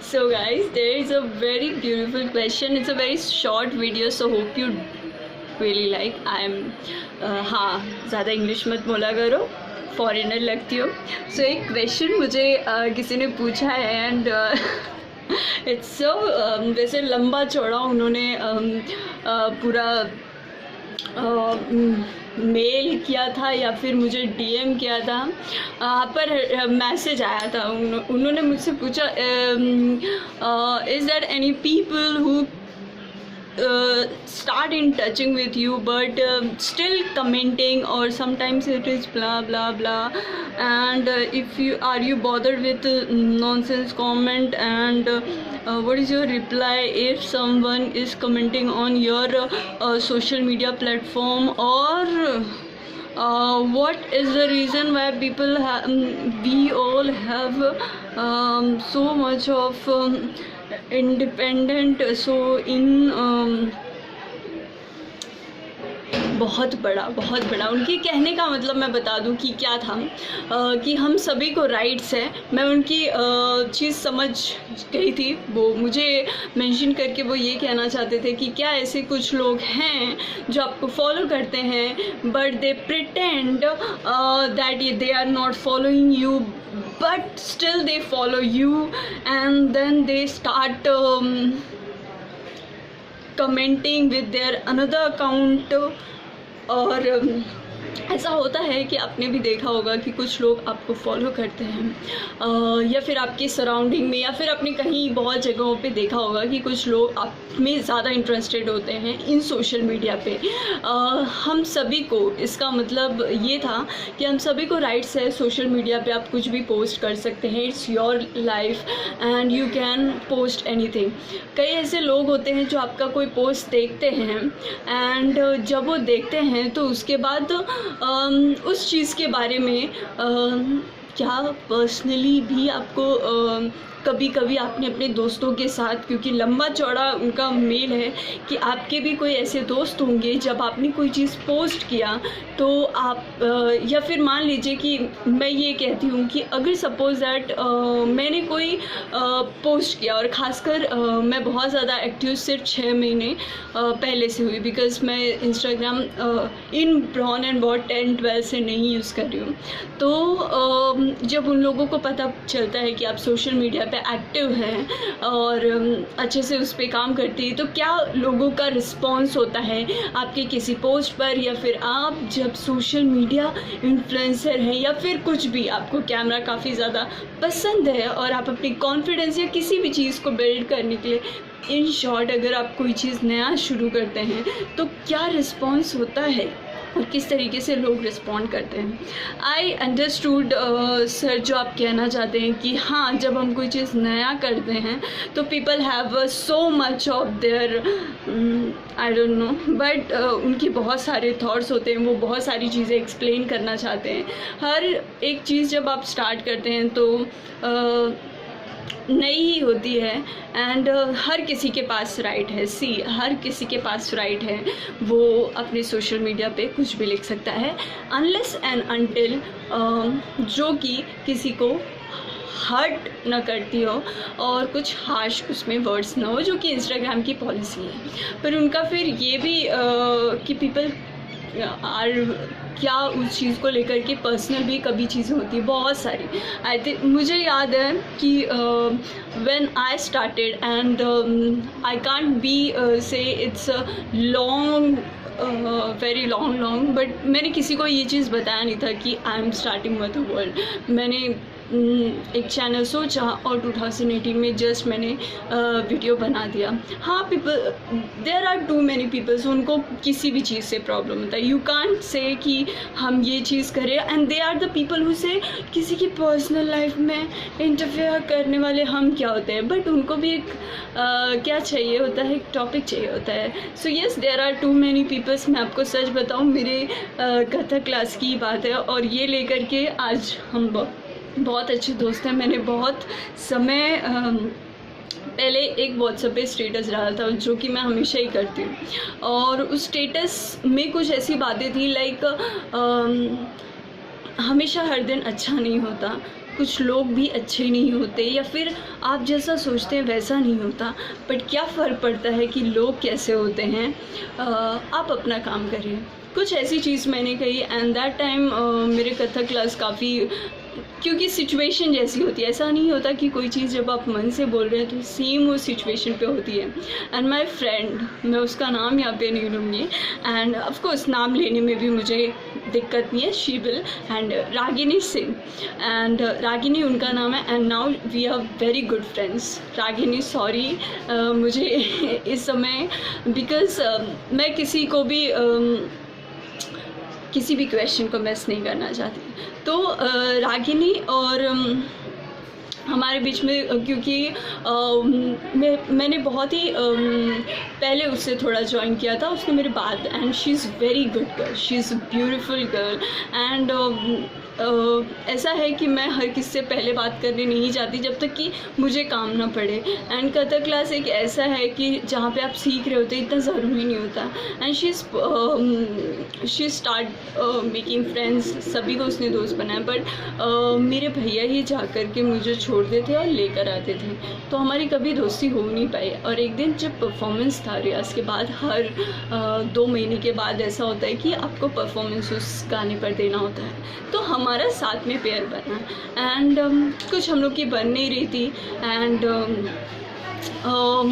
So guys, there is a very beautiful question. It's a very short video, so hope you really like. हाँ, ज़्यादा English मत बोला करो, foreigner लगती हो. So एक क्वेश्चन मुझे किसी ने पूछा है एंड इट्स सो वैसे लंबा चौड़ा उन्होंने पूरा मेल किया था या फिर मुझे डीएम किया था, पर मैसेज आया था. उन्होंने मुझसे पूछा, is there any people who start in touching with you but still commenting, or sometimes it is blah blah blah, and if you are bothered with nonsense comment, and what is your reply if someone is commenting on your social media platform, or what is the reason why people we all have so much of independent, so in बहुत बड़ा उनके कहने का मतलब मैं बता दूं कि क्या था, कि हम सभी को राइट्स है. मैं उनकी चीज़ समझ गई थी. वो मुझे मेंशन करके वो ये कहना चाहते थे कि क्या ऐसे कुछ लोग हैं जो आपको फॉलो करते हैं but they pretend that they are not following you, but still they follow you, and then they start commenting with their another account. और ऐसा होता है कि आपने भी देखा होगा कि कुछ लोग आपको फॉलो करते हैं, या फिर आपके सराउंडिंग में, या फिर आपने कहीं बहुत जगहों पे देखा होगा कि कुछ लोग आप में ज़्यादा इंटरेस्टेड होते हैं इन सोशल मीडिया पे. हम सभी को, इसका मतलब ये था कि हम सभी को राइट्स है सोशल मीडिया पे आप कुछ भी पोस्ट कर सकते हैं. It's your life and you can post anything. कई ऐसे लोग होते हैं जो आपका कोई पोस्ट देखते हैं एंड जब वो देखते हैं तो उसके बाद उस चीज़ के बारे में क्या पर्सनली भी आपको कभी कभी आपने अपने दोस्तों के साथ, क्योंकि लंबा चौड़ा उनका मेल है कि आपके भी कोई ऐसे दोस्त होंगे जब आपने कोई चीज़ पोस्ट किया तो आप या फिर मान लीजिए कि मैं ये कहती हूँ कि अगर सपोज़ दैट मैंने कोई पोस्ट किया, और ख़ासकर मैं बहुत ज़्यादा एक्टिव सिर्फ 6 महीने पहले से हुई, बिकॉज़ मैं इंस्टाग्राम इन ब्रॉन एंड बॉट 10-12 से नहीं यूज़ कर रही हूँ. तो जब उन लोगों को पता चलता है कि आप सोशल मीडिया एक्टिव हैं और अच्छे से उस पर काम करती है, तो क्या लोगों का रिस्पॉन्स होता है आपके किसी पोस्ट पर, या फिर आप जब सोशल मीडिया इन्फ्लुएंसर हैं, या फिर कुछ भी आपको कैमरा काफ़ी ज़्यादा पसंद है और आप अपनी कॉन्फिडेंस या किसी भी चीज़ को बिल्ड करने के लिए, इन शॉर्ट अगर आप कोई चीज़ नया शुरू करते हैं तो क्या रिस्पॉन्स होता है और किस तरीके से लोग रिस्पॉन्ड करते हैं. आई अंडरस्टूड सर जो आप कहना चाहते हैं कि हाँ, जब हम कोई चीज़ नया करते हैं तो people have so much of their I don't know, but उनकी बहुत सारे थॉट्स होते हैं, वो बहुत सारी चीज़ें एक्सप्लेन करना चाहते हैं. हर एक चीज़ जब आप स्टार्ट करते हैं तो नई ही होती है एंड हर किसी के पास राइट है. हर किसी के पास राइट है, वो अपने सोशल मीडिया पे कुछ भी लिख सकता है, अनलेस एंड अनटिल जो कि किसी को हर्ट न करती हो और कुछ हार्श उसमें वर्ड्स ना हो, जो कि इंस्टाग्राम की पॉलिसी है. पर उनका फिर ये भी कि पीपल आर क्या उस चीज़ को लेकर के पर्सनल भी कभी चीज़ें होती है बहुत सारी. आई थिंक मुझे याद है कि when I started and I can't be say it's long very long, but मैंने किसी को ये चीज़ बताया नहीं था कि I am starting with the world. मैंने एक चैनल सोचा और 2018 में जस्ट मैंने वीडियो बना दिया. हाँ, people, there are too many peoples, उनको किसी भी चीज़ से प्रॉब्लम होता है. यू कांट से कि हम ये चीज़ करें, and they are the people who से किसी की पर्सनल लाइफ में इंटरफेयर करने वाले हम क्या होते हैं. बट उनको भी एक क्या चाहिए होता है, एक टॉपिक चाहिए होता है. So yes, there are too many peoples. मैं आपको सच बताऊँ, मेरे कथक क्लास की बात है और ये लेकर के आज हम बहुत अच्छे दोस्त हैं. मैंने बहुत समय पहले एक व्हाट्सएप पे स्टेटस डाला था जो कि मैं हमेशा ही करती हूँ, और उस स्टेटस में कुछ ऐसी बातें थी लाइक हमेशा हर दिन अच्छा नहीं होता, कुछ लोग भी अच्छे नहीं होते, या फिर आप जैसा सोचते हैं वैसा नहीं होता, बट क्या फ़र्क पड़ता है कि लोग कैसे होते हैं। आप अपना काम करिए। कुछ ऐसी चीज़ मैंने कही, एंड दैट टाइम मेरे कथक क्लास काफ़ी, क्योंकि सिचुएशन जैसी होती है, ऐसा नहीं होता कि कोई चीज़ जब आप मन से बोल रहे हैं तो सेम वो सिचुएशन पे होती है। एंड माय फ्रेंड, मैं उसका नाम यहाँ पे नहीं लूँगी, एंड ऑफ कोर्स नाम लेने में भी मुझे दिक्कत नहीं है, शीबिल एंड रागिनी सिंह, एंड रागिनी उनका नाम है, and now we are very good friends. Ragini sorry मुझे इस समय, बिकॉज़ मैं किसी को भी किसी भी क्वेश्चन को मिस नहीं करना चाहती। तो रागिनी और हमारे बीच में, क्योंकि मैंने बहुत ही पहले उससे थोड़ा ज्वाइन किया था, उसने मेरे बाद, and she is very good girl, she is beautiful girl, and ऐसा है कि मैं हर किसी से पहले बात करने नहीं चाहती जब तक कि मुझे काम ना पड़े। एंड कथक क्लास एक ऐसा है कि जहाँ पे आप सीख रहे होते इतना ज़रूरी नहीं होता। And she start making friends, सभी को उसने दोस्त बनाया, बट मेरे भैया ही जा कर के मुझे छोड़ते थे और लेकर आते थे, तो हमारी कभी दोस्ती हो नहीं पाई। और एक दिन जब परफॉर्मेंस था रियाज़ के बाद, हर 2 महीने के बाद ऐसा होता है कि आपको परफॉर्मेंस उस गाने पर देना होता है, तो हमारा साथ में पेयर बना, एंड कुछ हम लोग की बन नहीं रही थी, एंड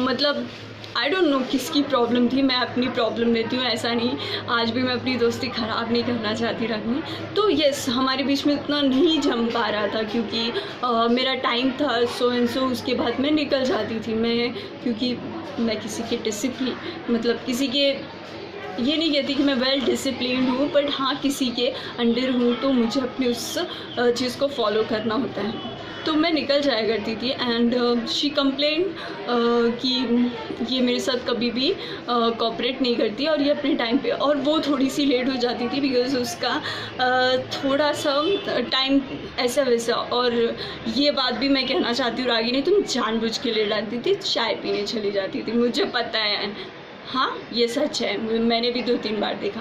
मतलब आई डोंट नो किसकी प्रॉब्लम थी, मैं अपनी प्रॉब्लम लेती हूँ, ऐसा नहीं, आज भी मैं अपनी दोस्ती ख़राब नहीं करना चाहती रखनी। तो यस, हमारे बीच में इतना नहीं जम पा रहा था, क्योंकि मेरा टाइम था सो एंड सो, उसके बाद मैं निकल जाती थी, मैं, क्योंकि मैं किसी के डिसिप्लिन, मतलब किसी के, ये नहीं कहती कि मैं वेल डिसिप्लिन्ड हूँ, बट हाँ किसी के अंडर हूँ तो मुझे अपनी उस चीज़ को फॉलो करना होता है, तो मैं निकल जाया करती थी। एंड शी कंप्लेन कि ये मेरे साथ कभी भी कोऑपरेट नहीं करती, और ये अपने टाइम पे, और वो थोड़ी सी लेट हो जाती थी बिकॉज़ उसका थोड़ा सा टाइम ऐसा वैसा। और ये बात भी मैं कहना चाहती हूँ, रागिनी तुम जानबूझ के लेट आती थी, चाय पीने चली जाती थी, मुझे पता है, हाँ ये सच है, मैंने भी 2-3 बार देखा।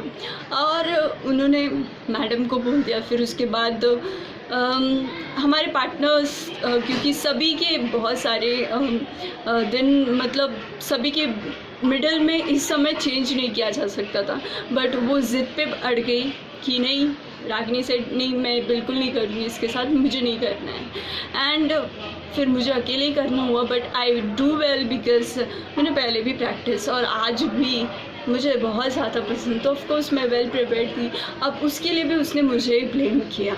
और उन्होंने मैडम को बोल दिया। फिर उसके बाद हमारे पार्टनर्स, क्योंकि सभी के बहुत सारे दिन, मतलब सभी के मिडल में इस समय चेंज नहीं किया जा सकता था, बट वो ज़िद पे अड़ गई कि नहीं, रागिनी से नहीं, मैं बिल्कुल नहीं करूँगी इसके साथ, मुझे नहीं करना है। एंड फिर मुझे अकेले ही करना हुआ, but I do well because मैंने पहले भी प्रैक्टिस, और आज भी मुझे बहुत ज़्यादा पसंद, तो ऑफकोर्स मैं वेल प्रिपेयर्ड थी। अब उसके लिए भी उसने मुझे ब्लेम किया,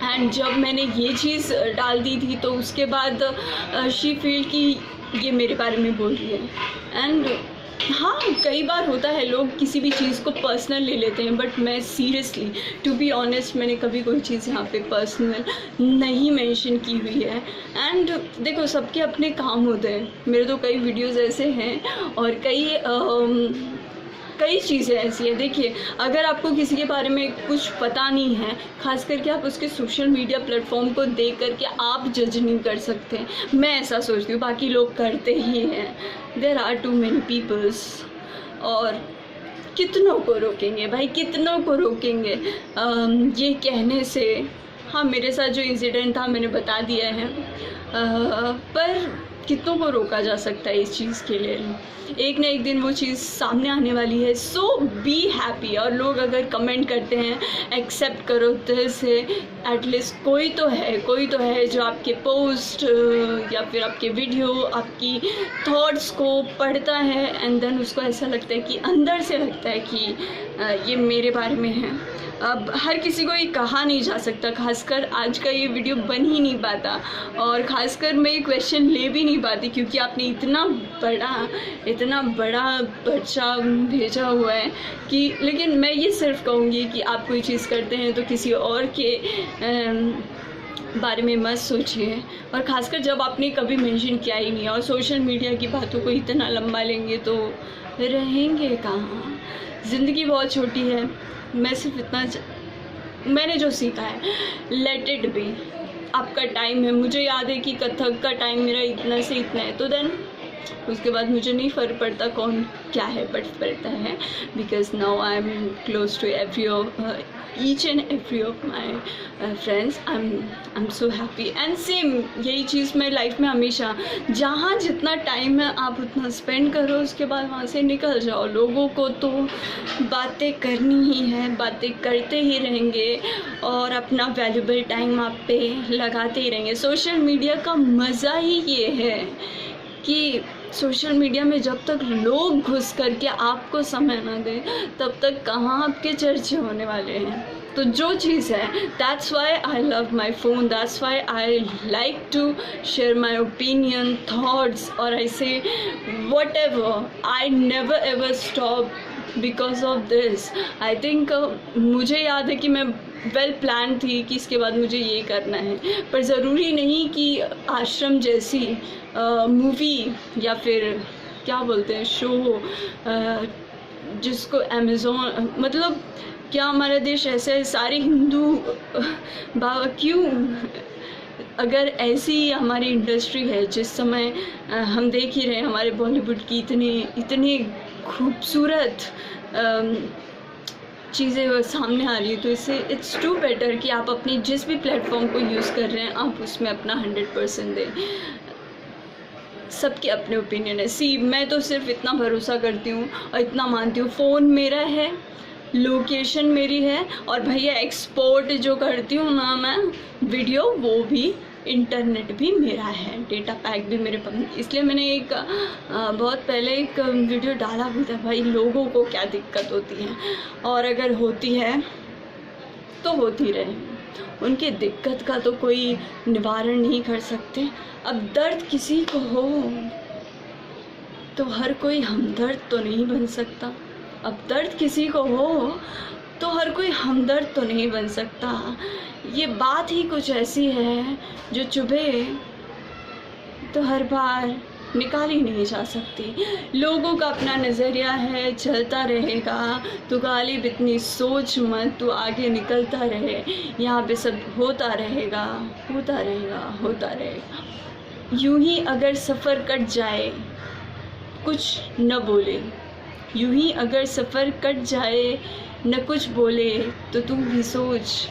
एंड जब मैंने ये चीज़ डाल दी थी तो उसके बाद शी फील कि ये मेरे बारे में बोल रही है। एंड हाँ, कई बार होता है लोग किसी भी चीज़ को पर्सनल ले लेते हैं, बट मैं सीरियसली, टू बी ऑनेस्ट, मैंने कभी कोई चीज़ यहाँ पे पर्सनल नहीं मेंशन की हुई है। एंड देखो, सबके अपने काम होते हैं, मेरे तो कई वीडियोस ऐसे हैं, और कई चीज़ें ऐसी हैं। देखिए, अगर आपको किसी के बारे में कुछ पता नहीं है, ख़ास करके आप उसके सोशल मीडिया प्लेटफॉर्म को देख करके आप जज नहीं कर सकते, मैं ऐसा सोचती हूँ, बाकी लोग करते ही हैं। There are too many peoples, और कितनों को रोकेंगे भाई, कितनों को रोकेंगे ये कहने से। हाँ, मेरे साथ जो इंसिडेंट था मैंने बता दिया है, पर कितनों को रोका जा सकता है इस चीज़ के लिए। एक ना एक दिन वो चीज़ सामने आने वाली है, सो बी हैप्पी। और लोग अगर कमेंट करते हैं, एक्सेप्ट करो दिल से, एटलीस्ट कोई तो है जो आपके पोस्ट या फिर आपके वीडियो, आपकी थॉट्स को पढ़ता है, एंड देन उसको ऐसा लगता है कि अंदर से लगता है कि ये मेरे बारे में है। अब हर किसी को ये कहा नहीं जा सकता, खासकर आज का ये वीडियो बन ही नहीं पाता, और ख़ासकर मैं ये क्वेश्चन ले भी नहीं पाती, क्योंकि आपने इतना बड़ा बच्चा भेजा हुआ है कि। लेकिन मैं ये सिर्फ कहूँगी कि आप कोई चीज़ करते हैं तो किसी और के बारे में मत सोचिए, और ख़ासकर जब आपने कभी मेंशन किया ही नहीं, और सोशल मीडिया की बातों को इतना लंबा लेंगे तो रहेंगे कहाँ। ज़िंदगी बहुत छोटी है। मैं सिर्फ इतना मैंने जो सीखा है, लेट इट बी। आपका टाइम है, मुझे याद है कि कथक का टाइम मेरा इतना से इतना है, तो देन उसके बाद मुझे नहीं फ़र्क पड़ता कौन क्या है, बट पड़ता है because now I am close to each and every of my friends. I'm so happy and same यही चीज़ मैं लाइफ में हमेशा, जहाँ जितना टाइम है आप उतना स्पेंड करो, उसके बाद वहाँ से निकल जाओ। लोगों को तो बातें करनी ही है, बातें करते ही रहेंगे और अपना वैल्यूबल टाइम आप पे लगाते ही रहेंगे। सोशल मीडिया का मज़ा ही ये है कि सोशल मीडिया में जब तक लोग घुस करके आपको समय ना दें, तब तक कहाँ आपके चर्चे होने वाले हैं। तो जो चीज़ है, that's why I love my phone, that's why I like to share my opinion, thoughts, और I say whatever, I never ever stop because of this. I think मुझे याद है कि मैं वेल प्लान थी कि इसके बाद मुझे ये करना है, पर ज़रूरी नहीं कि आश्रम जैसी मूवी या फिर क्या बोलते हैं शो, जिसको अमेज़ॉन, मतलब क्या हमारा देश ऐसा है, सारे हिंदू बाबा क्यों, अगर ऐसी हमारी इंडस्ट्री है, जिस समय हम देख ही रहे हैं हमारे बॉलीवुड की इतनी खूबसूरत चीज़ें सामने आ रही है, तो इससे इट्स टू बेटर कि आप अपनी जिस भी प्लेटफॉर्म को यूज़ कर रहे हैं आप उसमें अपना 100% दें। सबके अपने ओपिनियन है। मैं तो सिर्फ इतना भरोसा करती हूँ और इतना मानती हूँ, फ़ोन मेरा है, लोकेशन मेरी है, और भैया एक्सपोर्ट जो करती हूँ ना मैं वीडियो, वो भी इंटरनेट भी मेरा है, डेटा पैक भी मेरे पास। इसलिए मैंने एक बहुत पहले एक वीडियो डाला भी था, भाई लोगों को क्या दिक्कत होती है, और अगर होती है तो होती रहे, उनकी दिक्कत का तो कोई निवारण नहीं कर सकते। अब दर्द किसी को हो तो हर कोई हमदर्द तो नहीं बन सकता, अब दर्द किसी को हो तो हर कोई हमदर्द तो नहीं बन सकता। ये बात ही कुछ ऐसी है जो चुभे तो हर बार निकाली नहीं जा सकती। लोगों का अपना नज़रिया है, चलता रहेगा, तू गालिब इतनी सोच मत, तू आगे निकलता रहे, यहाँ पे सब होता रहेगा, होता रहेगा, होता रहेगा। यूं ही अगर सफ़र कट जाए कुछ न बोले, यूं ही अगर सफ़र कट जाए न कुछ बोले, तो तू भी सोच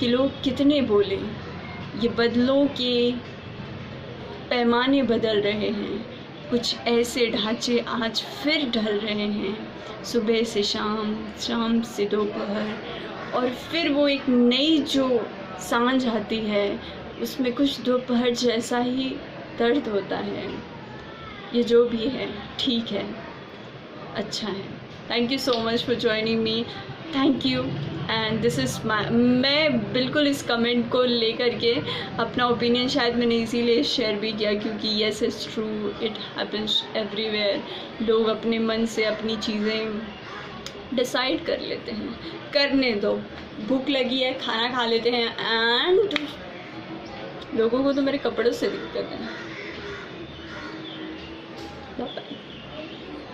कि लोग कितने बोले। ये बदलों के पैमाने बदल रहे हैं, कुछ ऐसे ढांचे आज फिर ढल रहे हैं, सुबह से शाम, शाम से दोपहर, और फिर वो एक नई जो सांझ आती है, उसमें कुछ दोपहर जैसा ही दर्द होता है। ये जो भी है ठीक है, अच्छा है। Thank you so much for joining me, thank you. And this is मैं बिल्कुल इस कमेंट को लेकर के अपना ओपिनियन शायद मैंने इसीलिए शेयर भी किया, क्योंकि yes is true, it happens everywhere. लोग अपने मन से अपनी चीज़ें डिसाइड कर लेते हैं, करने दो। भूख लगी है, खाना खा लेते हैं, एंड लोगों को तो मेरे कपड़ों से दिक्कत है।